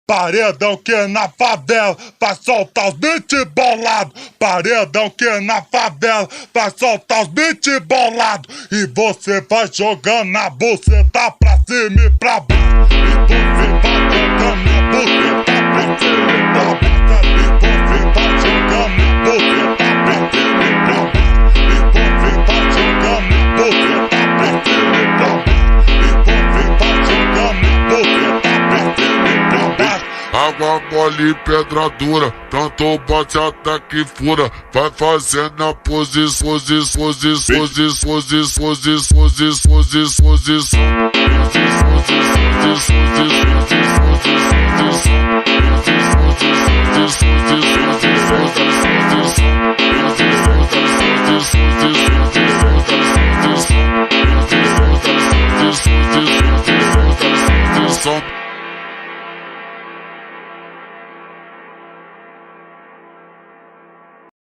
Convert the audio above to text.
Paredão que na favela vai soltar os beat bolado. Paredão que na favela vai soltar os beat bolado. E você vai jogando na buceta pra cima e pra baixo. E você vai jogando na buceta pra cima e pra baixo. E você vai jogando na buceta pra cima e pra baixo. E você vai jogando na buceta pra cima e pra baixo. E você vai jogando na buceta pra cima e pra baixo. Água mole e pedra dura, tanto bate até que fura. Vai fazendo a posição.